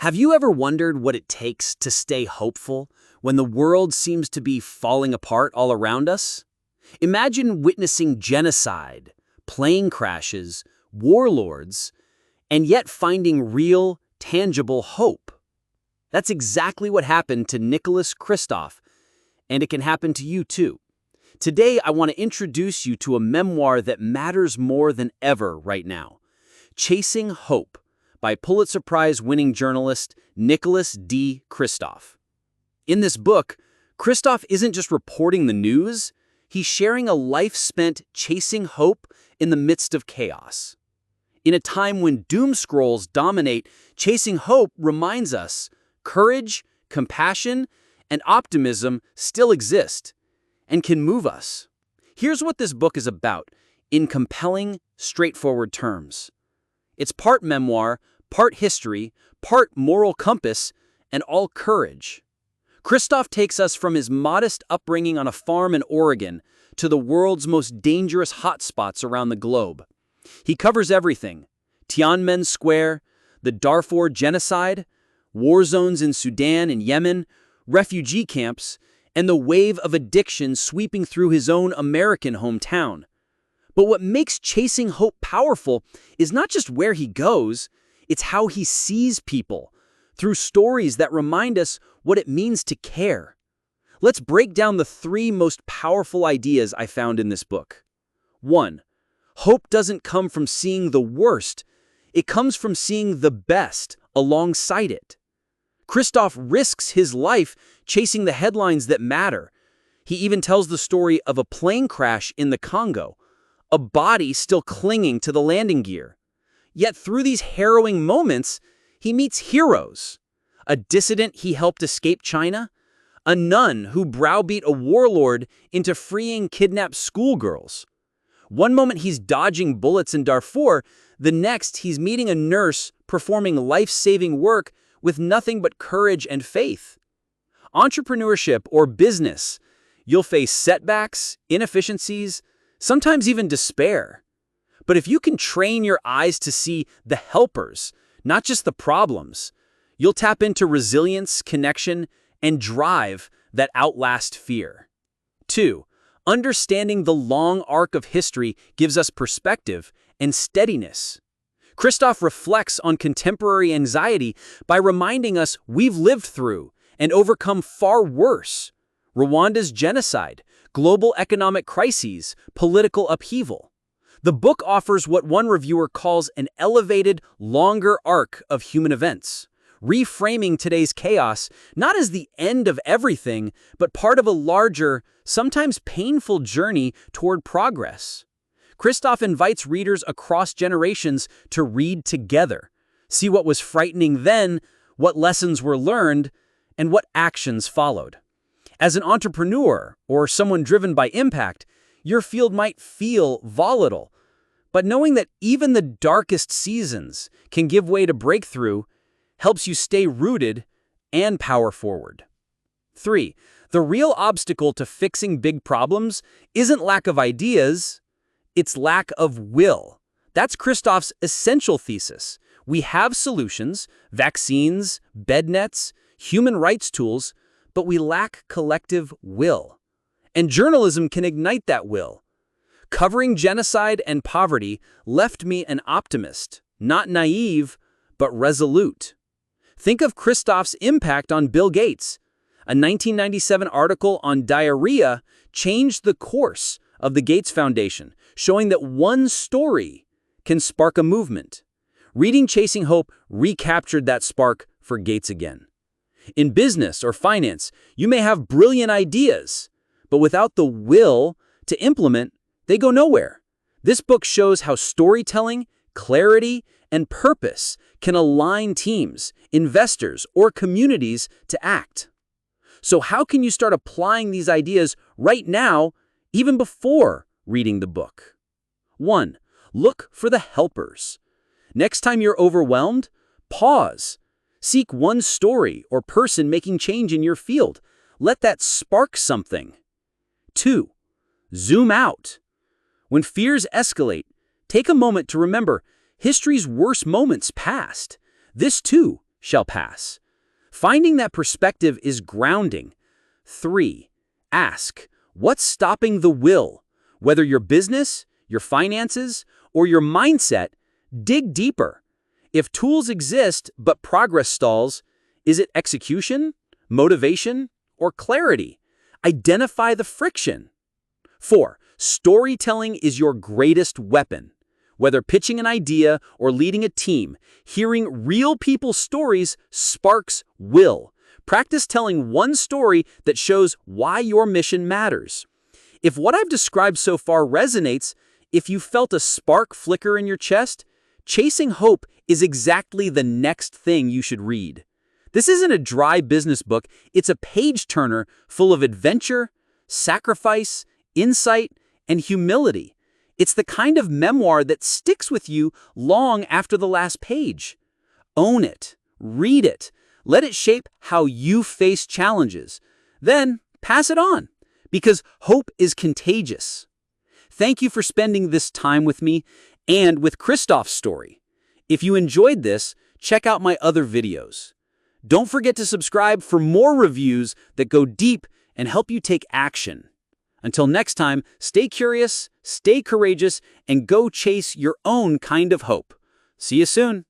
Have you ever wondered what it takes to stay hopeful when the world seems to be falling apart all around us? Imagine witnessing genocide, plane crashes, warlords, and yet finding real, tangible hope. That's exactly what happened to Nicholas Kristof, and it can happen to you too. Today, I want to introduce you to a memoir that matters more than ever right now, Chasing Hope, by Pulitzer Prize-winning journalist Nicholas Kristof. In this book, Kristof isn't just reporting the news, he's sharing a life spent chasing hope in the midst of chaos. In a time when doom scrolls dominate, chasing hope reminds us courage, compassion, and optimism still exist and can move us. Here's what this book is about in compelling, straightforward terms. It's part memoir, part history, part moral compass, and all courage. Kristof takes us from his modest upbringing on a farm in Oregon to the world's most dangerous hotspots around the globe. He covers everything: Tiananmen Square, the Darfur genocide, war zones in Sudan and Yemen, refugee camps, and the wave of addiction sweeping through his own American hometown. But what makes Chasing Hope powerful is not just where he goes, it's how he sees people, through stories that remind us what it means to care. Let's break down the three most powerful ideas I found in this book. 1. Hope doesn't come from seeing the worst, it comes from seeing the best alongside it. Kristof risks his life chasing the headlines that matter. He even tells the story of a plane crash in the Congo, a body still clinging to the landing gear. Yet through these harrowing moments, he meets heroes. A dissident he helped escape China, a nun who browbeat a warlord into freeing kidnapped schoolgirls. One moment he's dodging bullets in Darfur, the next he's meeting a nurse performing life-saving work with nothing but courage and faith. Entrepreneurship or business, you'll face setbacks, inefficiencies, sometimes even despair. But if you can train your eyes to see the helpers, not just the problems, you'll tap into resilience, connection, and drive that outlast fear. 2. Understanding the long arc of history gives us perspective and steadiness. Kristof reflects on contemporary anxiety by reminding us we've lived through and overcome far worse: Rwanda's genocide, global economic crises, political upheaval. The book offers what one reviewer calls an elevated, longer arc of human events, reframing today's chaos not as the end of everything, but part of a larger, sometimes painful journey toward progress. Kristof invites readers across generations to read together, see what was frightening then, what lessons were learned, and what actions followed. As an entrepreneur or someone driven by impact, your field might feel volatile, but knowing that even the darkest seasons can give way to breakthrough helps you stay rooted and power forward. 3. The real obstacle to fixing big problems isn't lack of ideas, it's lack of will. That's Kristof's essential thesis. We have solutions, vaccines, bed nets, human rights tools, but we lack collective will. And journalism can ignite that will. Covering genocide and poverty left me an optimist, not naive, but resolute. Think of Kristof's impact on Bill Gates. A 1997 article on diarrhea changed the course of the Gates Foundation, showing that one story can spark a movement. Reading Chasing Hope recaptured that spark for Gates again. In business or finance, you may have brilliant ideas, but without the will to implement, they go nowhere. This book shows how storytelling, clarity, and purpose can align teams, investors, or communities to act. So how can you start applying these ideas right now, even before reading the book? 1. Look for the helpers. Next time you're overwhelmed, pause. Seek one story or person making change in your field. Let that spark something. 2. Zoom out. When fears escalate, take a moment to remember history's worst moments passed. This, too, shall pass. Finding that perspective is grounding. 3. Ask, what's stopping the will? Whether your business, your finances, or your mindset, dig deeper. If tools exist but progress stalls, is it execution, motivation, or clarity? Identify the friction. 4. Storytelling is your greatest weapon. Whether pitching an idea or leading a team, hearing real people's stories sparks will. Practice telling one story that shows why your mission matters. If what I've described so far resonates, if you felt a spark flicker in your chest, Chasing Hope is exactly the next thing you should read. This isn't a dry business book, it's a page-turner full of adventure, sacrifice, insight, and humility. It's the kind of memoir that sticks with you long after the last page. Own it, read it, let it shape how you face challenges. Then pass it on, because hope is contagious. Thank you for spending this time with me and with Kristof's story. If you enjoyed this, check out my other videos. Don't forget to subscribe for more reviews that go deep and help you take action. Until next time, stay curious, stay courageous, and go chase your own kind of hope. See you soon.